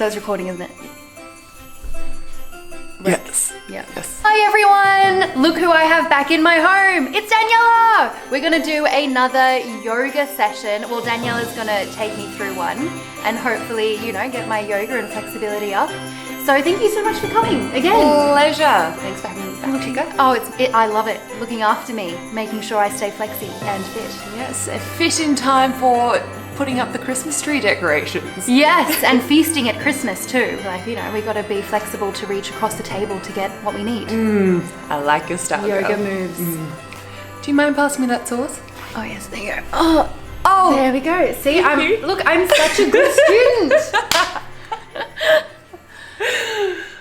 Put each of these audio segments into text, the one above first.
So it's recording, isn't it? Yes. Yeah. Yes. Hi everyone! Look who I have back in my home! It's Daniela! We're gonna do another yoga session. Well, Daniela's gonna take me through one and hopefully, you know, get my yoga and flexibility up. So thank you so much for coming again. Pleasure. Thanks for having me back. Look, go. Oh, I love it. Looking after me, making sure I stay flexy and fit. Yes, a fit in time for putting up the Christmas tree decorations. Yes, and feasting at Christmas too. Like, you know, we got to be flexible to reach across the table to get what we need. I like your style. Yoga girl. moves. Do you mind passing me that sauce? Oh yes, there you go. Oh, there we go. See, I'm such a good student.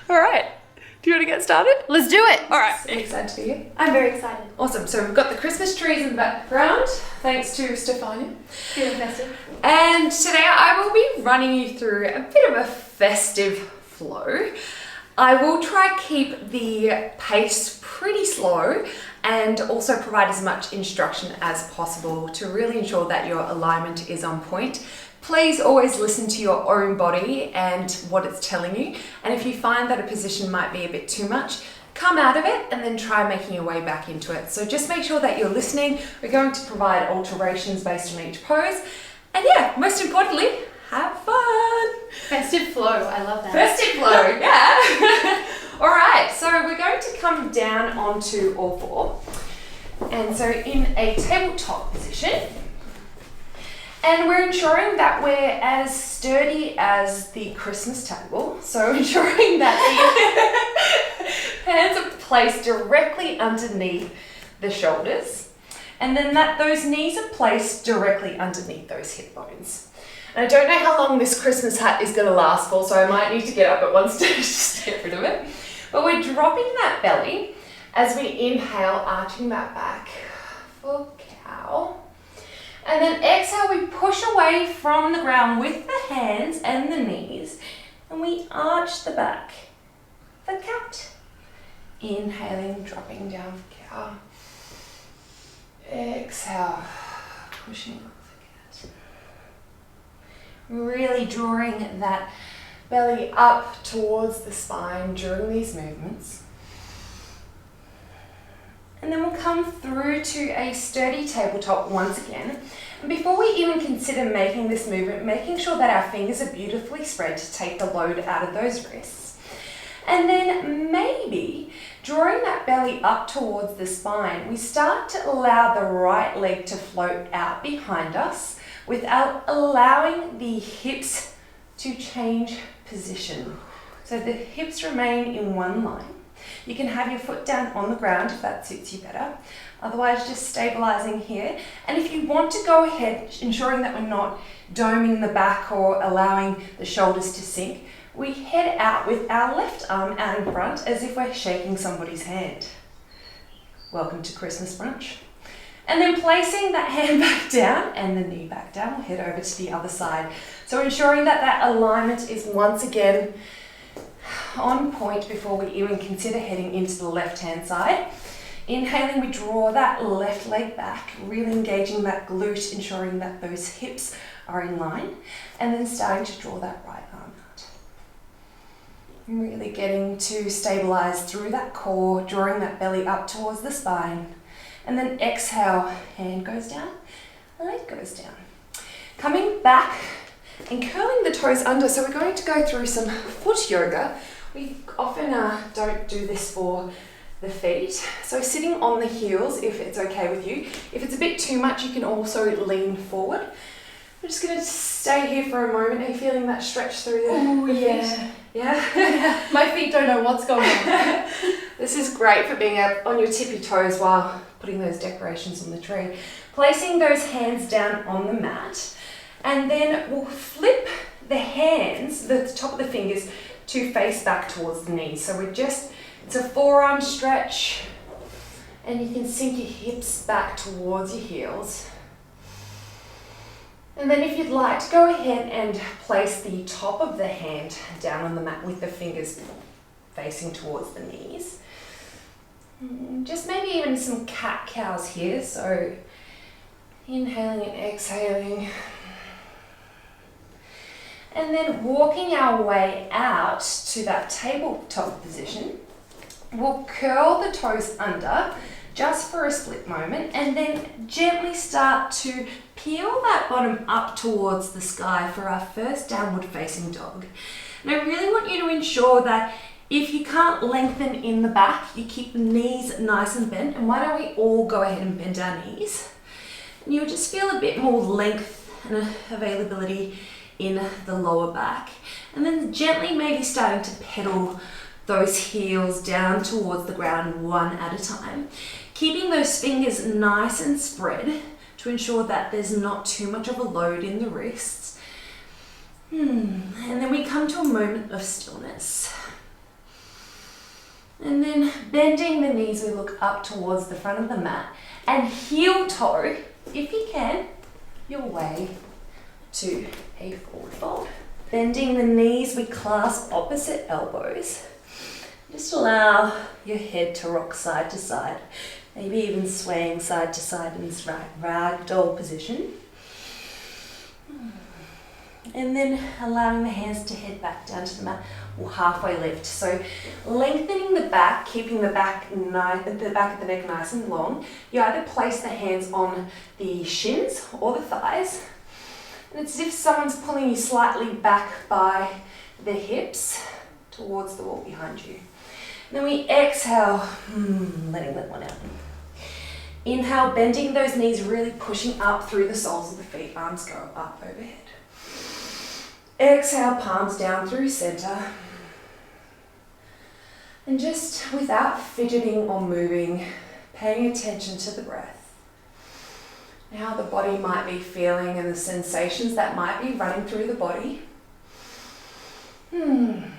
All right. Do you want to get started? Let's do it. All right. I'm excited to be here. I'm very excited. Awesome. So we've got the Christmas trees in the background, thanks to Stefania. Feeling festive. And today I will be running you through a bit of a festive flow. I will try keep the pace pretty slow and also provide as much instruction as possible to really ensure that your alignment is on point. Please always listen to your own body and what it's telling you. And if you find that a position might be a bit too much, come out of it and then try making your way back into it. So just make sure that you're listening. We're going to provide alterations based on each pose. And yeah, most importantly, have fun. Festive flow. I love that. Festive flow, yeah. All right, so we're going to come down onto all four. And so in a tabletop position. And we're ensuring that we're as sturdy as the Christmas table. So ensuring that the hands are placed directly underneath the shoulders. And then that those knees are placed directly underneath those hip bones. And I don't know how long this Christmas hat is gonna last for, so I might need to get up at one stage just to get rid of it. But we're dropping that belly as we inhale, arching that back for cow. And then exhale, we push away from the ground with the hands and the knees, and we arch the back for cat. Inhaling, dropping down for cow. Exhale, pushing up for cat. Really drawing that belly up towards the spine during these movements. And then we'll come through to a sturdy tabletop once again. And before we even consider making this movement, making sure that our fingers are beautifully spread to take the load out of those wrists. And then maybe drawing that belly up towards the spine, we start to allow the right leg to float out behind us without allowing the hips to change position. So the hips remain in one line. You can have your foot down on the ground if that suits you better. Otherwise, just stabilizing here. And if you want to go ahead, ensuring that we're not doming the back or allowing the shoulders to sink, we head out with our left arm out in front as if we're shaking somebody's hand. Welcome to Christmas brunch. And then placing that hand back down and the knee back down, we'll head over to the other side. So ensuring that that alignment is once again on point before we even consider heading into the left-hand side. Inhaling, we draw that left leg back, really engaging that glute, ensuring that those hips are in line, and then starting to draw that right arm out. Really getting to stabilize through that core, drawing that belly up towards the spine, and then exhale, hand goes down, leg goes down. Coming back and curling the toes under, so we're going to go through some foot yoga. We often don't do this for the feet. So sitting on the heels, if it's okay with you. If it's a bit too much, you can also lean forward. We're just going to stay here for a moment. Are you feeling that stretch through the feet? Yeah? My feet don't know what's going on. This is great for being on your tippy toes while putting those decorations on the tree. Placing those hands down on the mat. And then we'll flip the hands, the top of the fingers, to face back towards the knees. So it's a forearm stretch, and you can sink your hips back towards your heels. And then if you'd like to go ahead and place the top of the hand down on the mat with the fingers facing towards the knees. Just maybe even some cat-cows here. So inhaling and exhaling. And then walking our way out to that tabletop position, we'll curl the toes under just for a split moment and then gently start to peel that bottom up towards the sky for our first downward facing dog. And I really want you to ensure that if you can't lengthen in the back, you keep the knees nice and bent. And why don't we all go ahead and bend our knees? And you'll just feel a bit more length and availability in the lower back. And then gently maybe starting to pedal those heels down towards the ground one at a time. Keeping those fingers nice and spread to ensure that there's not too much of a load in the wrists. And then we come to a moment of stillness. And then bending the knees, we look up towards the front of the mat and heel toe, if you can, your way to a forward fold. Bending the knees, we clasp opposite elbows. Just allow your head to rock side to side, maybe even swaying side to side in this ragdoll position. And then allowing the hands to head back down to the mat or halfway lift. So lengthening the back, keeping the back of the neck nice and long. You either place the hands on the shins or the thighs. And it's as if someone's pulling you slightly back by the hips towards the wall behind you. And then we exhale, letting that one out. Inhale, bending those knees, really pushing up through the soles of the feet. Arms go up overhead. Exhale, palms down through center. And just without fidgeting or moving, paying attention to the breath. How the body might be feeling and the sensations that might be running through the body. And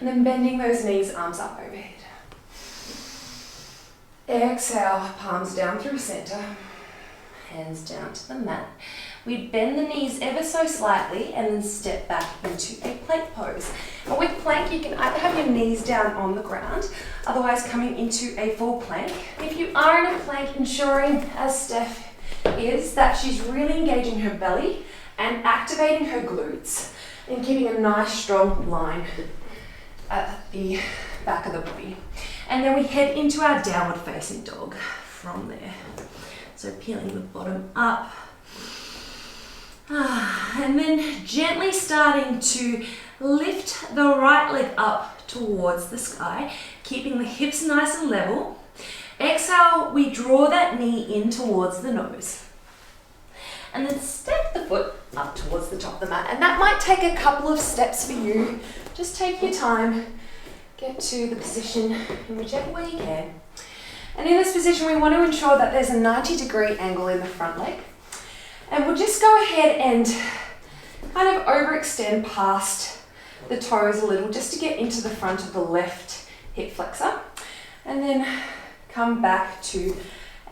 then bending those knees, arms up overhead. Exhale, palms down through center. Hands down to the mat. We bend the knees ever so slightly and then step back into a plank pose. And with plank, you can either have your knees down on the ground, otherwise coming into a full plank. If you are in a plank, ensuring, as Steph is, that she's really engaging her belly and activating her glutes and keeping a nice strong line at the back of the body. And then we head into our downward facing dog from there. So peeling the bottom up. And then gently starting to lift the right leg up towards the sky, keeping the hips nice and level. Exhale, we draw that knee in towards the nose. And then step the foot up towards the top of the mat. And that might take a couple of steps for you. Just take your time, get to the position in whichever way you can. And in this position, we want to ensure that there's a 90-degree angle in the front leg. And we'll just go ahead and kind of overextend past the toes a little just to get into the front of the left hip flexor. And then come back to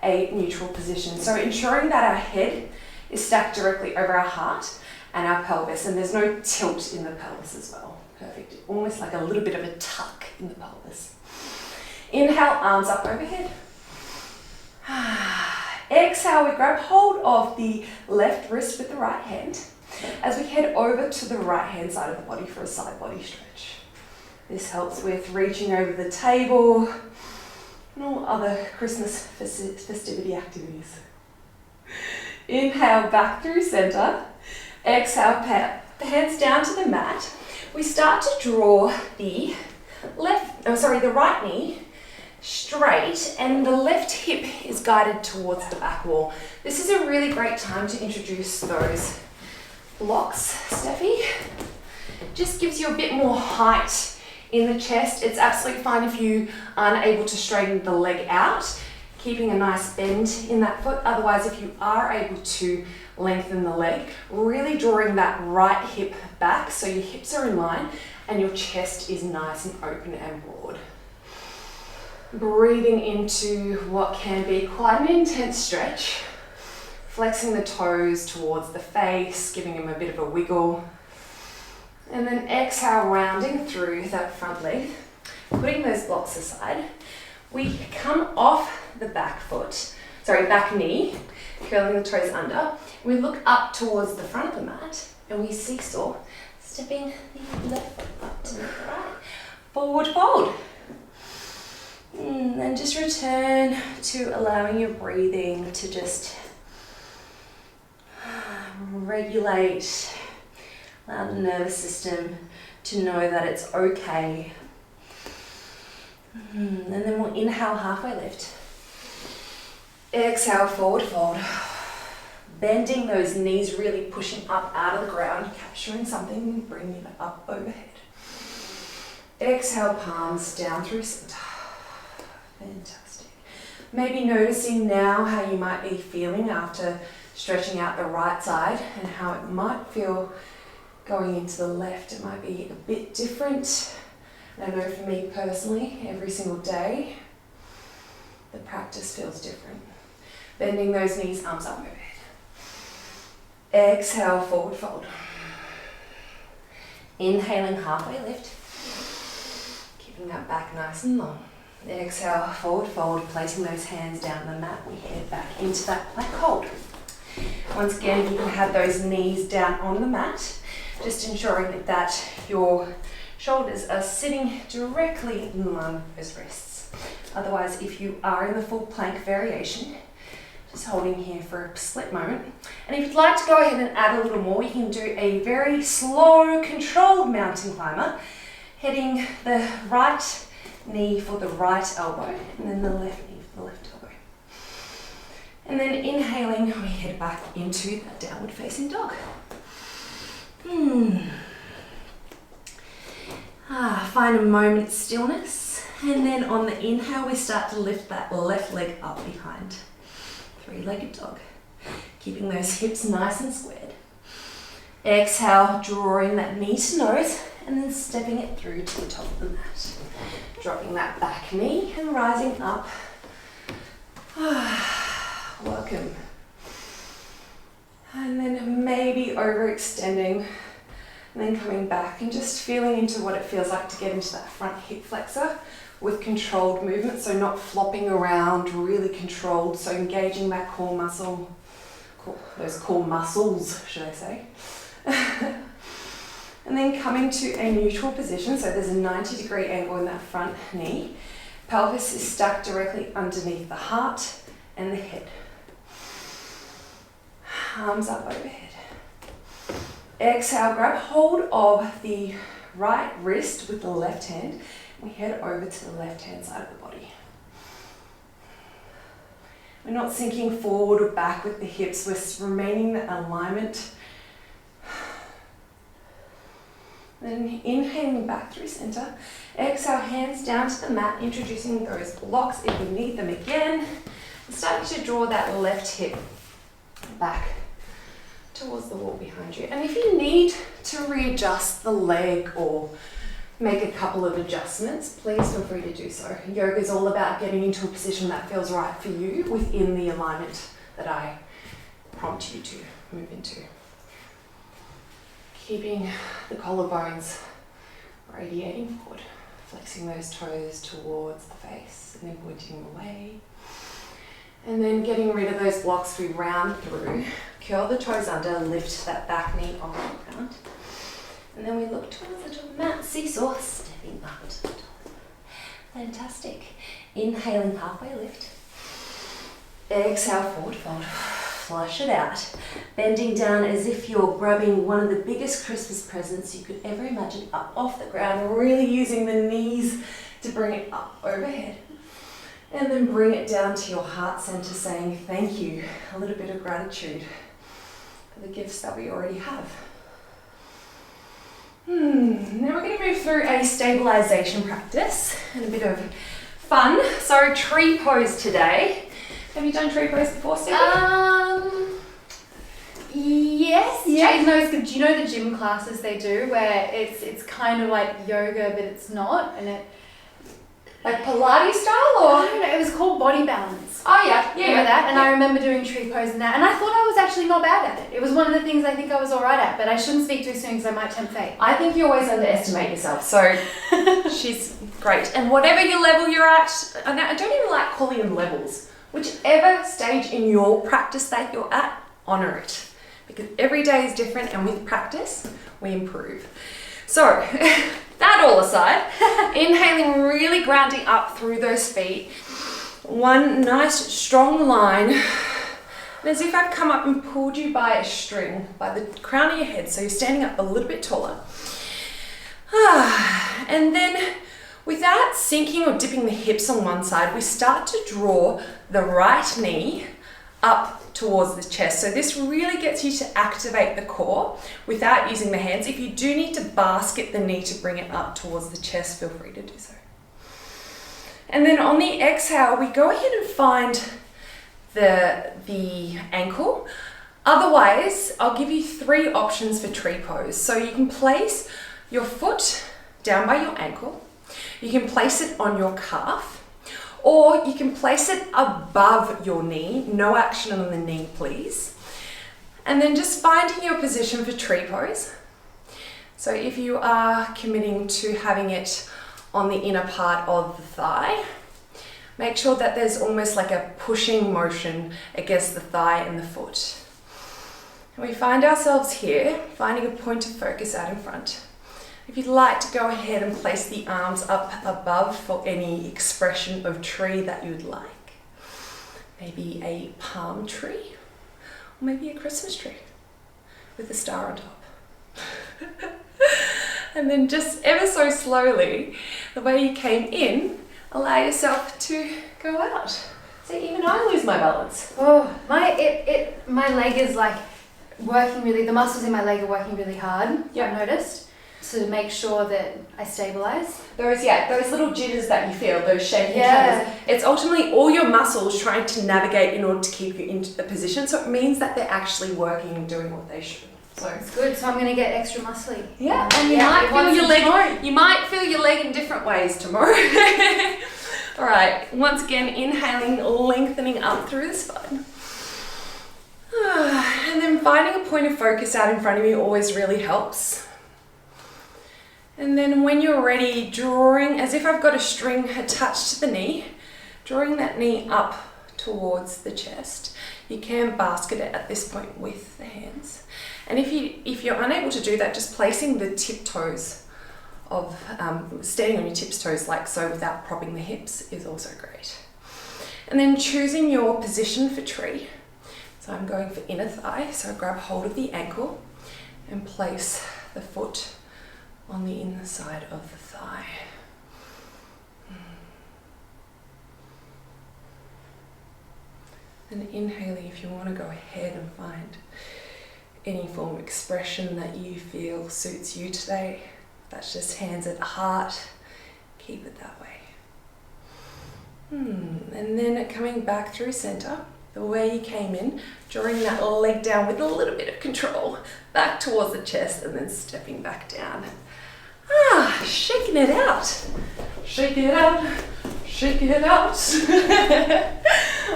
a neutral position. So ensuring that our head is stacked directly over our heart and our pelvis, and there's no tilt in the pelvis as well. Perfect. Almost like a little bit of a tuck in the pelvis. Inhale, arms up overhead. Exhale, we grab hold of the left wrist with the right hand as we head over to the right hand side of the body for a side body stretch. This helps with reaching over the table and all other Christmas festivity activities. Inhale, back through center. Exhale, hands down to the mat. We start to draw the right knee straight and the left hip is guided towards the back wall. This is a really great time to introduce those blocks, Steffi. Just gives you a bit more height in the chest. It's absolutely fine if you aren't able to straighten the leg out, keeping a nice bend in that foot. Otherwise, if you are able to lengthen the leg, really drawing that right hip back so your hips are in line and your chest is nice and open and broad. Breathing into what can be quite an intense stretch, flexing the toes towards the face, giving them a bit of a wiggle, and then exhale, rounding through that front leg, putting those blocks aside. We come off the back knee, curling the toes under. We look up towards the front of the mat and we seesaw, stepping the left foot up to the right. Forward fold. And just return to allowing your breathing to just regulate. Allow the nervous system to know that it's okay. And then we'll inhale, halfway lift. Exhale, forward fold. Bending those knees, really pushing up out of the ground, capturing something, bringing it up overhead. Exhale, palms down through center. Fantastic. Maybe noticing now how you might be feeling after stretching out the right side and how it might feel going into the left. It might be a bit different. I know for me personally, every single day, the practice feels different. Bending those knees, arms up overhead. Exhale, forward fold. Inhaling, halfway lift. Keeping that back nice and long. Exhale, forward fold, placing those hands down the mat. We head back into that plank hold. Once again, you can have those knees down on the mat, just ensuring that your shoulders are sitting directly in line with those wrists. Otherwise, if you are in the full plank variation, just holding here for a split moment. And if you'd like to go ahead and add a little more, you can do a very slow, controlled mountain climber, heading the right knee for the right elbow, and then the left knee for the left elbow. And then inhaling, we head back into that downward facing dog. Find a moment's stillness, and then on the inhale, we start to lift that left leg up behind. Three-legged dog. Keeping those hips nice and squared. Exhale, drawing that knee to nose, and then stepping it through to the top of the mat. Dropping that back knee and rising up. Welcome. And then maybe overextending, and then coming back and just feeling into what it feels like to get into that front hip flexor with controlled movement, so not flopping around, really controlled, so engaging that core muscle, those core muscles, should I say. And then coming to a neutral position, so there's a 90-degree angle in that front knee. Pelvis is stuck directly underneath the heart and the head. Arms up overhead. Exhale, grab hold of the right wrist with the left hand. We head over to the left-hand side of the body. We're not sinking forward or back with the hips, we're remaining in alignment. Then inhaling back through center. Exhale, hands down to the mat, introducing those blocks if you need them again. And starting to draw that left hip back towards the wall behind you. And if you need to readjust the leg or make a couple of adjustments, please feel free to do so. Yoga is all about getting into a position that feels right for you within the alignment that I prompt you to move into. Keeping the collarbones radiating forward, flexing those toes towards the face and then pointing away. And then getting rid of those blocks, we round through, curl the toes under, lift that back knee off the ground. And then we look towards the top of the mat, seesaw, stepping up to the top. Fantastic. Inhaling, halfway lift. Exhale, forward fold. Flush it out. Bending down as if you're grabbing one of the biggest Christmas presents you could ever imagine up off the ground, really using the knees to bring it up overhead. And then bring it down to your heart center, saying thank you, a little bit of gratitude for the gifts that we already have. Now we're going to move through a stabilization practice and a bit of fun. So tree pose today. Have you done tree pose before, Steffi? Yes. Jade knows. Do you know the gym classes they do where it's kind of like yoga but it's not, and it Like Pilates style, or? I don't know, it was called body balance. Oh yeah, Remember that? And I remember doing tree pose and that, and I thought I was actually not bad at it. It was one of the things I think I was alright at, but I shouldn't speak too soon because I might tempt fate. I think you always underestimate yourself, so she's great. And whatever your level you're at, I don't even like calling them levels. Whichever stage in your practice that you're at, honor it. Because every day is different, and with practice, we improve. So, that all aside, inhaling, really grounding up through those feet. One nice strong line. And as if I've come up and pulled you by a string, by the crown of your head, so you're standing up a little bit taller. And then, without sinking or dipping the hips on one side, we start to draw the right knee up towards the chest. So this really gets you to activate the core without using the hands. If you do need to basket the knee to bring it up towards the chest, feel free to do so. And then on the exhale, we go ahead and find the ankle. Otherwise, I'll give you 3 options for tree pose. So you can place your foot down by your ankle, you can place it on your calf, or you can place it above your knee. No action on the knee, please. And then just finding your position for tree pose. So if you are committing to having it on the inner part of the thigh, make sure that there's almost like a pushing motion against the thigh and the foot. And we find ourselves here, finding a point of focus out in front. If you'd like to go ahead and place the arms up above for any expression of tree that you'd like. Maybe a palm tree, or maybe a Christmas tree with a star on top. And then just ever so slowly, the way you came in, allow yourself to go out. See, even I lose my balance. Oh, my leg is like working really, the muscles in my leg are working really hard, I've noticed, to make sure that I stabilize. Those little jitters that you feel, those shaking tremors, it's ultimately all your muscles trying to navigate in order to keep you in a position. So it means that they're actually working and doing what they should. So it's good. So I'm going to get extra muscly. Yeah, and you might feel your leg. You might feel your leg in different ways tomorrow. All right. Once again, inhaling, lengthening up through the spine. And then finding a point of focus out in front of you always really helps. And then when you're ready, drawing, as if I've got a string attached to the knee, drawing that knee up towards the chest. You can basket it at this point with the hands. And if you're unable to do that, just placing the tiptoes of, standing on your tiptoes like so without propping the hips is also great. And then choosing your position for tree. So I'm going for inner thigh, so I grab hold of the ankle and place the foot on the inner side of the thigh. And inhaling, if you want to go ahead and find any form of expression that you feel suits you today. That's just hands at heart. Keep it that way. And then coming back through center, the way you came in, drawing that leg down with a little bit of control, back towards the chest and then stepping back down. Shaking it out. Shake it out. Shake it out.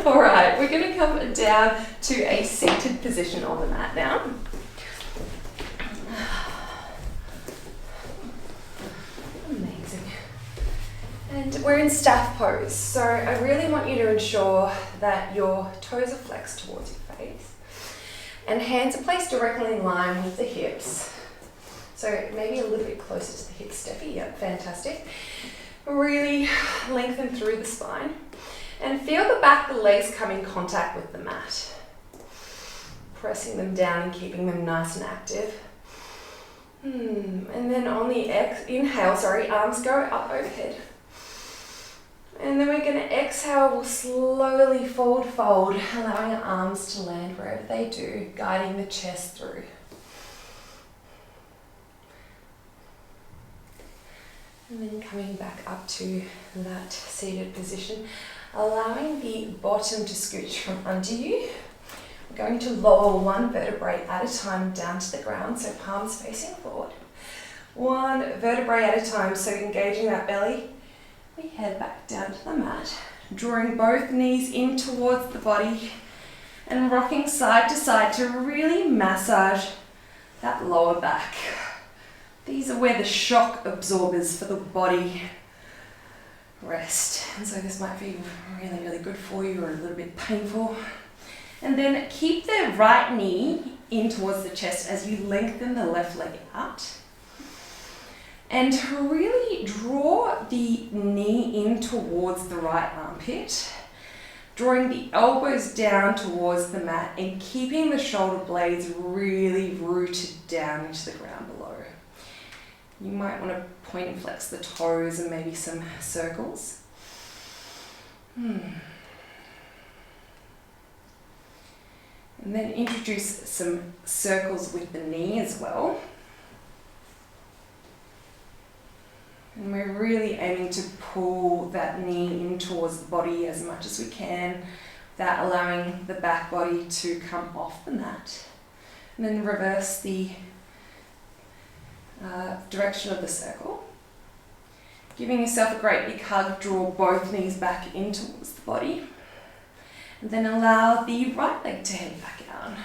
All right, we're going to come down to a seated position on the mat now. Amazing. And we're in staff pose, so I really want you to ensure that your toes are flexed towards your face and hands are placed directly in line with the hips. So maybe a little bit closer to the hips, Steffi. Yep, fantastic. Really lengthen through the spine and feel the back of the legs come in contact with the mat. Pressing them down and keeping them nice and active. And then on the inhale, arms go up overhead. And then we're going to exhale, we'll slowly fold, allowing our arms to land wherever they do, guiding the chest through. And then coming back up to that seated position, allowing the bottom to scooch from under you. We're going to lower one vertebrae at a time down to the ground, so palms facing forward. One vertebrae at a time, so engaging that belly. We head back down to the mat, drawing both knees in towards the body and rocking side to side to really massage that lower back. These are where the shock absorbers for the body rest. And so this might be really, really good for you or a little bit painful. And then keep the right knee in towards the chest as you lengthen the left leg out. And really draw the knee in towards the right armpit, drawing the elbows down towards the mat and keeping the shoulder blades really rooted down into the ground below. You might want to point and flex the toes and maybe some circles. And then introduce some circles with the knee as well. And we're really aiming to pull that knee in towards the body as much as we can without allowing the back body to come off the mat. And then reverse the direction of the circle. Giving yourself a great big hug, draw both knees back in towards the body. And then allow the right leg to head back down.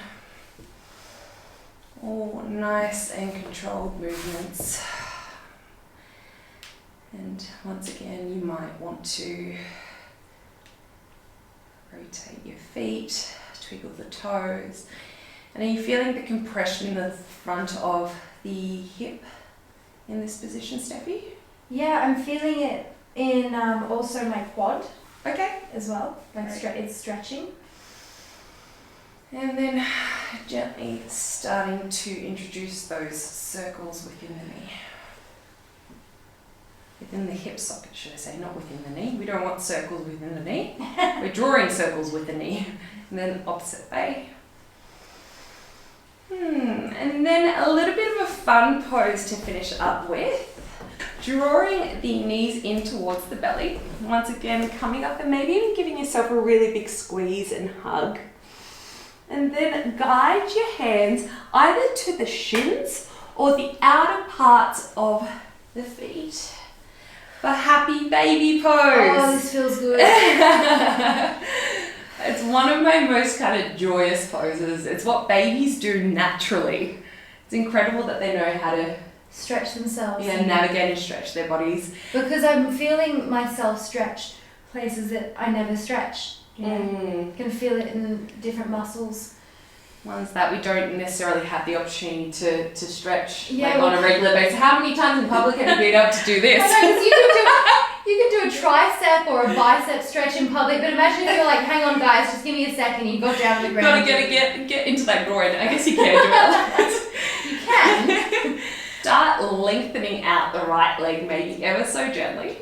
All nice and controlled movements. And once again, you might want to rotate your feet, twiddle the toes. And are you feeling the compression in the front of the hip in this position, Steffi? Yeah, I'm feeling it in also my quad. Okay. As well, like it's stretching. And then gently starting to introduce those circles within the knee. Within the hip socket, should I say, not within the knee. We don't want circles within the knee. We're drawing circles with the knee. And then opposite way. And then a little bit of a fun pose to finish up with. Drawing the knees in towards the belly. Once again, coming up and maybe even giving yourself a really big squeeze and hug. And then guide your hands either to the shins or the outer parts of the feet. For happy baby pose. Oh, this feels good. It's one of my most kind of joyous poses. It's what babies do naturally. It's incredible that they know how to stretch themselves. Yeah, navigate and stretch their bodies. Because I'm feeling myself stretch places that I never stretched. You know, can feel it in different muscles. Ones that we don't necessarily have the opportunity to stretch on a regular basis. How many times in public have you been able to do this? I know, 'cause you can do a tricep or a bicep stretch in public, but imagine if you're like, hang on guys, just give me a second, you got down on the ground. Gotta get into that groin. I guess you can do it. You can. Start lengthening out the right leg, maybe ever so gently.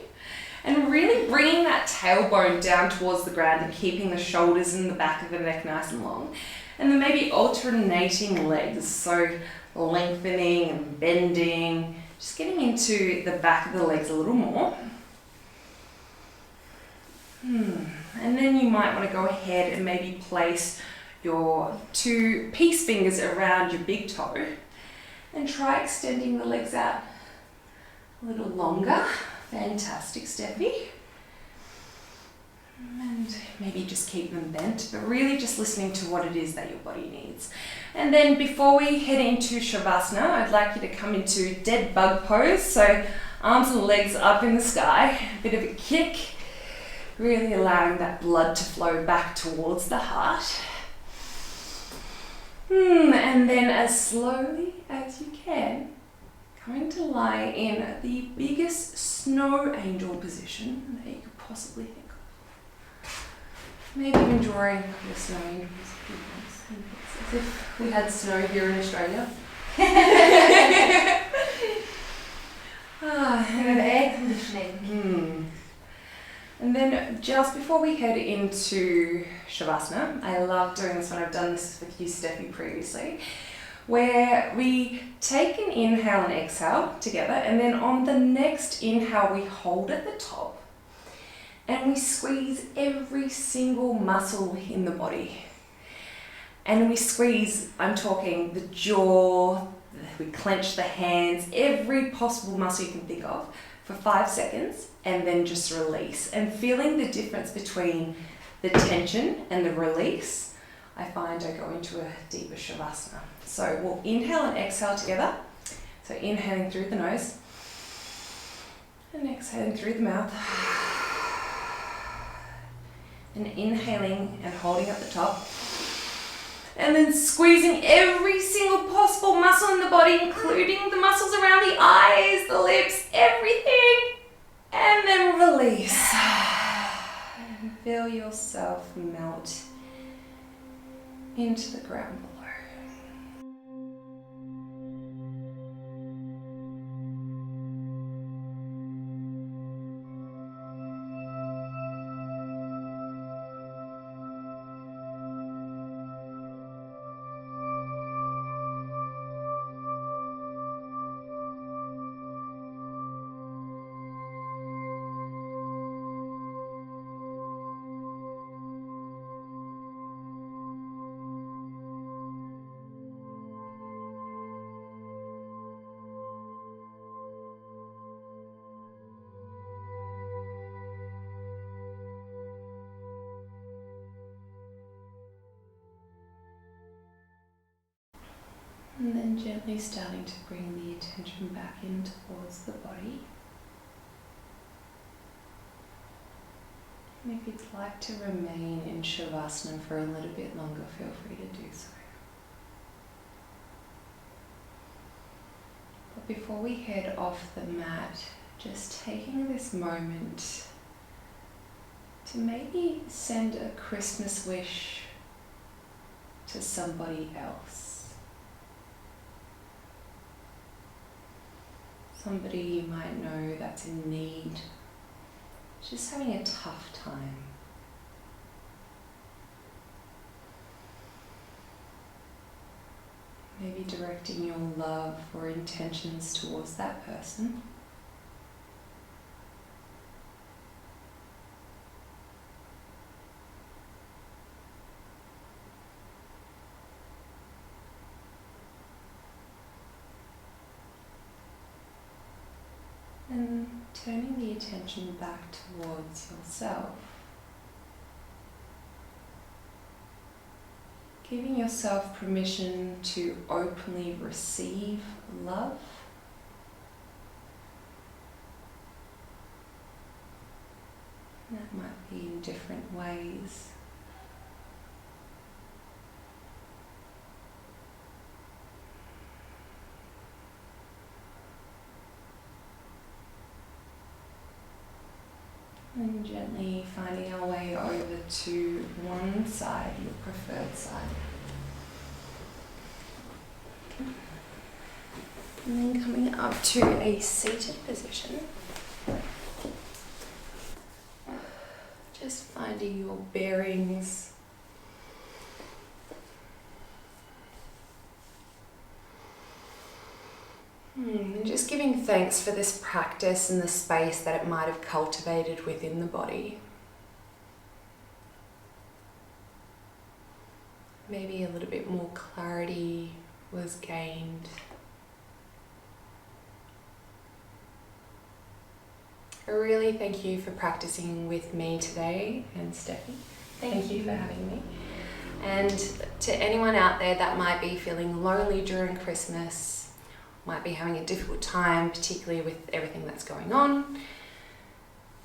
And really bringing that tailbone down towards the ground and keeping the shoulders and the back of the neck nice and long. And then maybe alternating legs, so lengthening and bending, just getting into the back of the legs a little more. And then you might want to go ahead and maybe place your two peace fingers around your big toe and try extending the legs out a little longer. Fantastic, Steffi. And maybe just keep them bent, but really just listening to what it is that your body needs. And then before we head into Shavasana, I'd like you to come into dead bug pose. So arms and legs up in the sky, a bit of a kick, really allowing that blood to flow back towards the heart. And then as slowly as you can, coming to lie in the biggest snow angel position that you could possibly think of. Maybe even drawing your snow angels as if we had snow here in Australia. And air conditioning. And then just before we head into Shavasana, I love doing this when I've done this with you, Steffi, previously, where we take an inhale and exhale together, and then on the next inhale we hold at the top and we squeeze every single muscle in the body. And we squeeze, I'm talking the jaw, we clench the hands, every possible muscle you can think of for 5 seconds, and then just release. And feeling the difference between the tension and the release, I find I go into a deeper Shavasana. So we'll inhale and exhale together. So inhaling through the nose and exhaling through the mouth. And inhaling and holding at the top. And then squeezing every single possible muscle in the body, including the muscles around the eyes, the lips, everything. And then release. And feel yourself melt into the ground below. And then gently starting to bring the attention back in towards the body. And if you'd like to remain in Shavasana for a little bit longer, feel free to do so. But before we head off the mat, just taking this moment to maybe send a Christmas wish to somebody else. Somebody you might know that's in need, just having a tough time. Maybe directing your love or intentions towards that person. And turning the attention back towards yourself. Giving yourself permission to openly receive love. That might be in different ways. And gently finding our way over to one side, your preferred side. And then coming up to a seated position. Just finding your bearings. And just giving thanks for this practice and the space that it might have cultivated within the body. Maybe a little bit more clarity was gained. I really thank you for practicing with me today, and Steffi, thank you for having me. And to anyone out there that might be feeling lonely during Christmas, might be having a difficult time, particularly with everything that's going on,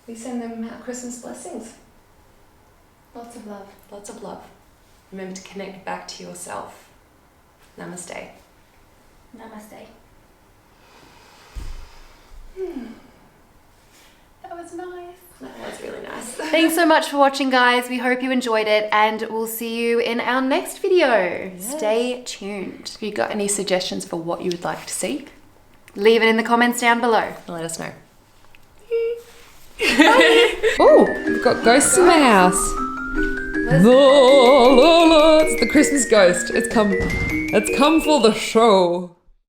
we send them our Christmas blessings. Lots of love. Lots of love. Remember to connect back to yourself. Namaste. Namaste. That was nice. That was really nice. Thanks so much for watching, guys. We hope you enjoyed it, and we'll see you in our next video. Yes. Stay tuned. If you've got any suggestions for what you would like to see, Leave it in the comments down below. let us know. Oh, we've got ghosts in the house. It's the Christmas ghost. It's come for the show.